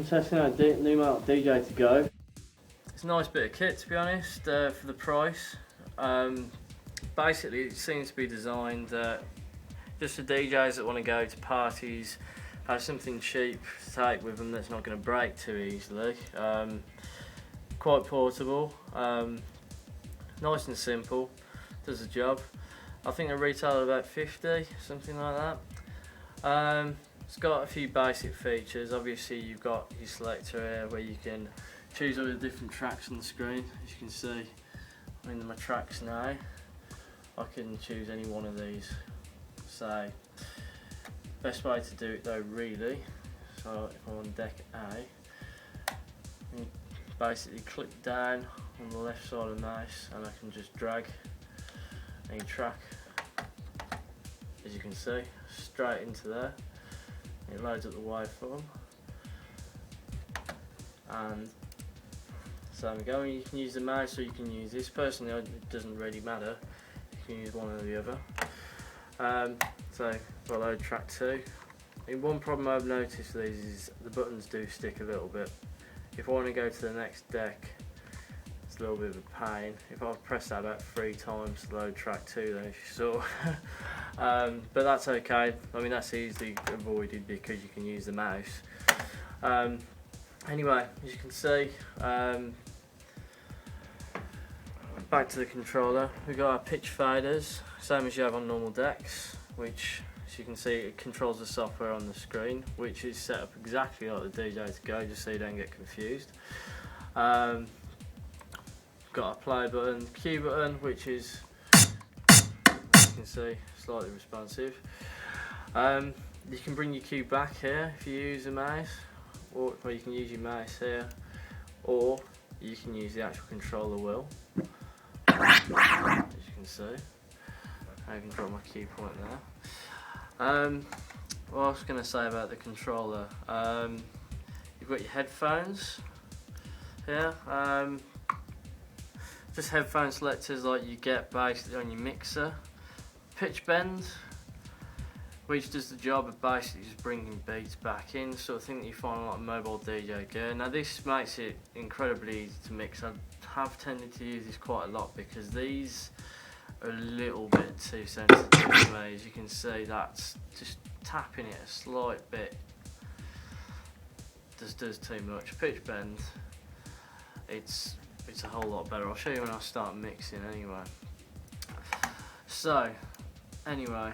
testing out Numark DJ2Go. It's a nice bit of kit, to be honest, for the price. Basically, it seems to be designed just for DJs that want to go to parties, have something cheap to take with them that's not going to break too easily. Quite portable, nice and simple, does the job. I think they retail at about 50, something like that. It's got a few basic features. Obviously you've got your selector here where you can choose all the different tracks on the screen. As you can see, I'm in my tracks now. I can choose any one of these. So, best way to do it though really, so if I'm on deck A, you basically click down on the left side of the mouse and I can just drag any track, as you can see, straight into there. It loads up the waveform, and so we go. You can use the mouse or you can use this. Personally, it doesn't really matter. You can use one or the other. So I'll load track 2. One problem I've noticed with these is the buttons do stick a little bit. If I want to go to the next deck, it's a little bit of a pain. If I press that about 3 times to load track 2, then if you saw. But that's okay. I mean, that's easily avoided because you can use the mouse. Anyway, as you can see, back to the controller. We've got our pitch faders, same as you have on normal decks, which, as you can see, it controls the software on the screen, which is set up exactly like the DJ2Go, just so you don't get confused. Got a play button, Q button, which is, as you can see, slightly responsive. You can bring your cue back here if you use a mouse, or you can use your mouse here, or you can use the actual controller wheel. As you can see, I can drop my cue point there. What I was going to say about the controller, you've got your headphones here. Just headphone selectors like you get basically on your mixer. Pitch bend, which does the job of basically just bringing beats back in, sort of thing that you find on like a mobile DJ gear. Now this makes it incredibly easy to mix. I have tended to use this quite a lot because these are a little bit too sensitive to me. As you can see, that's just tapping it a slight bit just does too much. Pitch bend, it's a whole lot better. I'll show you when I start mixing anyway. So anyway, I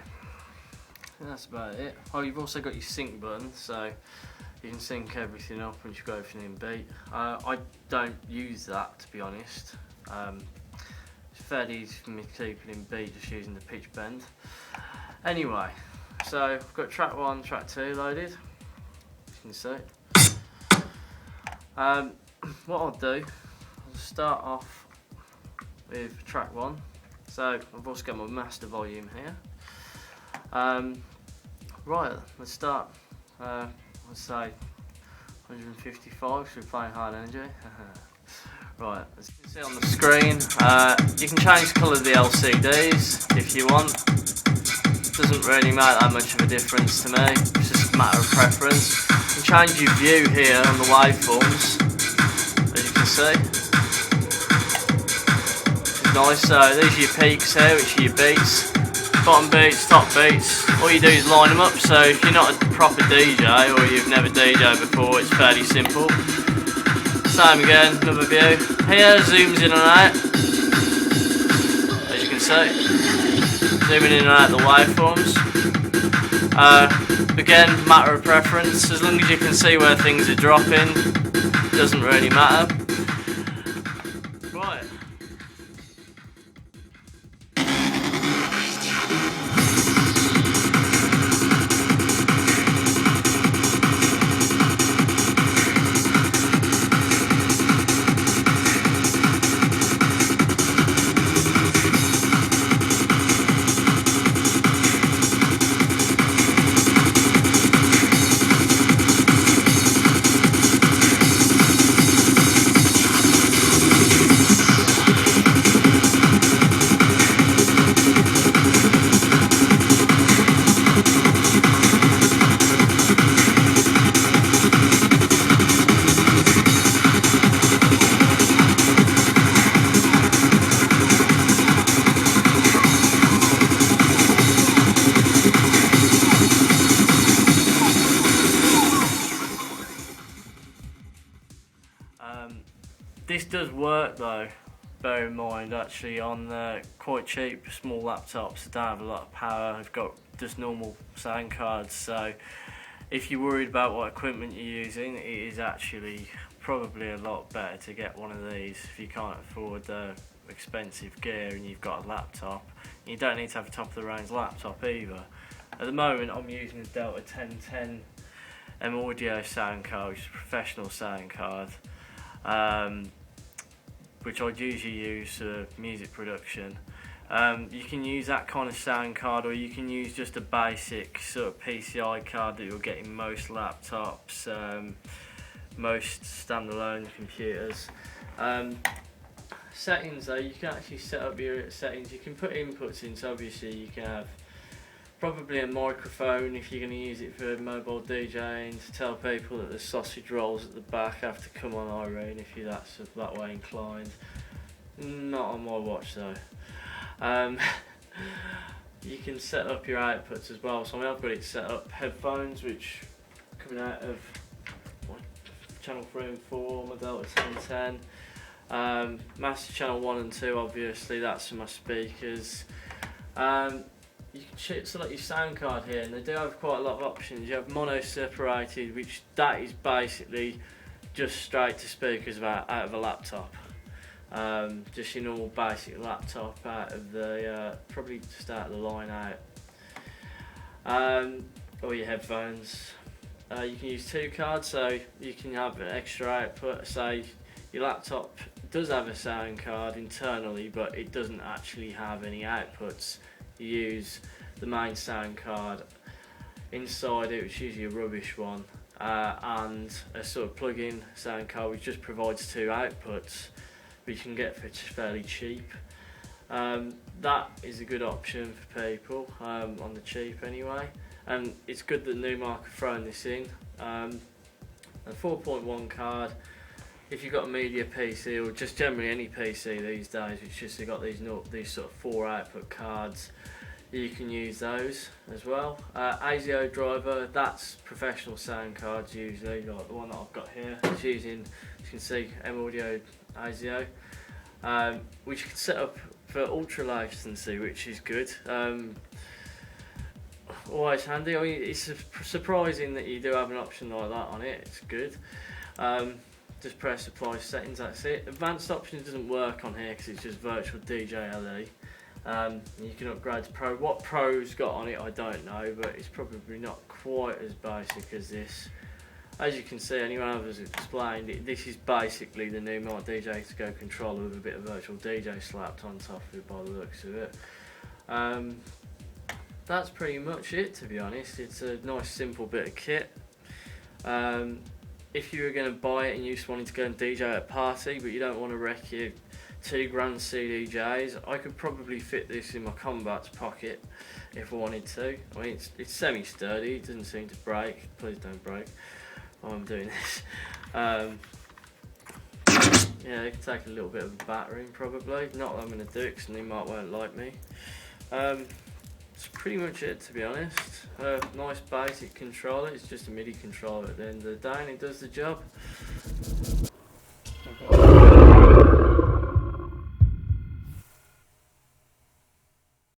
think that's about it. Oh, you've also got your sync button, so you can sync everything up once you've got everything in beat. I don't use that, to be honest. It's fairly easy for me to keep it in beat just using the pitch bend. Anyway, so I've got track 1, track 2 loaded, as you can see. What I'll do, I'll start off with track 1. So I've also got my master volume here. Right, let's start. Let's say 155, so we're playing hard energy. Right, as you can see on the screen, you can change the colour of the LCDs if you want. Doesn't really make that much of a difference to me, it's just a matter of preference. You can change your view here on the waveforms, as you can see. Which is nice, so these are your peaks here, which are your beats. Bottom beats, top beats, all you do is line them up, so if you're not a proper DJ or you've never DJed before, it's fairly simple. Same again, another view. Here, zooms in and out, as you can see. Zooming in and out the waveforms. Again, matter of preference, as long as you can see where things are dropping, doesn't really matter. Right. This does work though, bear in mind, actually, on quite cheap small laptops that don't have a lot of power. They've got just normal sound cards, so if you're worried about what equipment you're using, it is actually probably a lot better to get one of these if you can't afford expensive gear and you've got a laptop. You don't need to have a top of the range laptop either. At the moment I'm using the Delta 1010 audio sound card, which is a professional sound card, which I'd usually use for music production. You can use that kind of sound card, or you can use just a basic sort of PCI card that you'll get in most laptops, most standalone computers. Settings though, you can actually set up your settings. You can put inputs in, so obviously you can have probably a microphone if you're going to use it for mobile DJing, to tell people that the sausage rolls at the back have to come on Irene if you're that way inclined. Not on my watch though. You can set up your outputs as well. So I've got it set up headphones, which coming out of channel 3 and 4, my Delta 1010. Master channel 1 and 2, obviously, that's for my speakers. You can select your sound card here, and they do have quite a lot of options. You have mono separated, which that is basically just straight to speakers out of a laptop. Just your normal basic laptop out of the probably just out of the line out. Or your headphones. You can use 2 cards, so you can have an extra output. Say your laptop does have a sound card internally, but it doesn't actually have any outputs. You use the main sound card inside it, which is usually a rubbish one, and a sort of plug-in sound card which just provides 2 outputs, which you can get for fairly cheap. That is a good option for people, on the cheap anyway, and it's good that Numark have thrown this in. A 4.1 card, if you've got a media PC, or just generally any PC these days, it's just they've got these sort of 4 output cards, you can use those as well. ASIO driver, that's professional sound cards usually, like the one that I've got here. It's using, as you can see, M-Audio ASIO, which you can set up for ultra latency, which is good. Always handy. I mean, it's surprising that you do have an option like that on it. It's good. Just press apply settings, that's it. Advanced options doesn't work on here because it's just virtual DJ LE. You can upgrade to Pro. What Pro's got on it I don't know, but it's probably not quite as basic as this. As you can see, anyone else has explained, this is basically the Numark DJ2Go controller with a bit of virtual DJ slapped on top of it by the looks of it. That's pretty much it, to be honest. It's a nice simple bit of kit. If you were going to buy it and you just wanted to go and DJ at a party, but you don't want to wreck your $2 grand CDJs, I could probably fit this in my combat's pocket if I wanted to. I mean, it's semi-sturdy, it doesn't seem to break. Please don't break while I'm doing this. Yeah, it could take a little bit of battering probably. Not that I'm going to do it because Numark won't like me. That's pretty much it, to be honest. Nice basic controller. It's just a MIDI controller at the end of the day, and it does the job.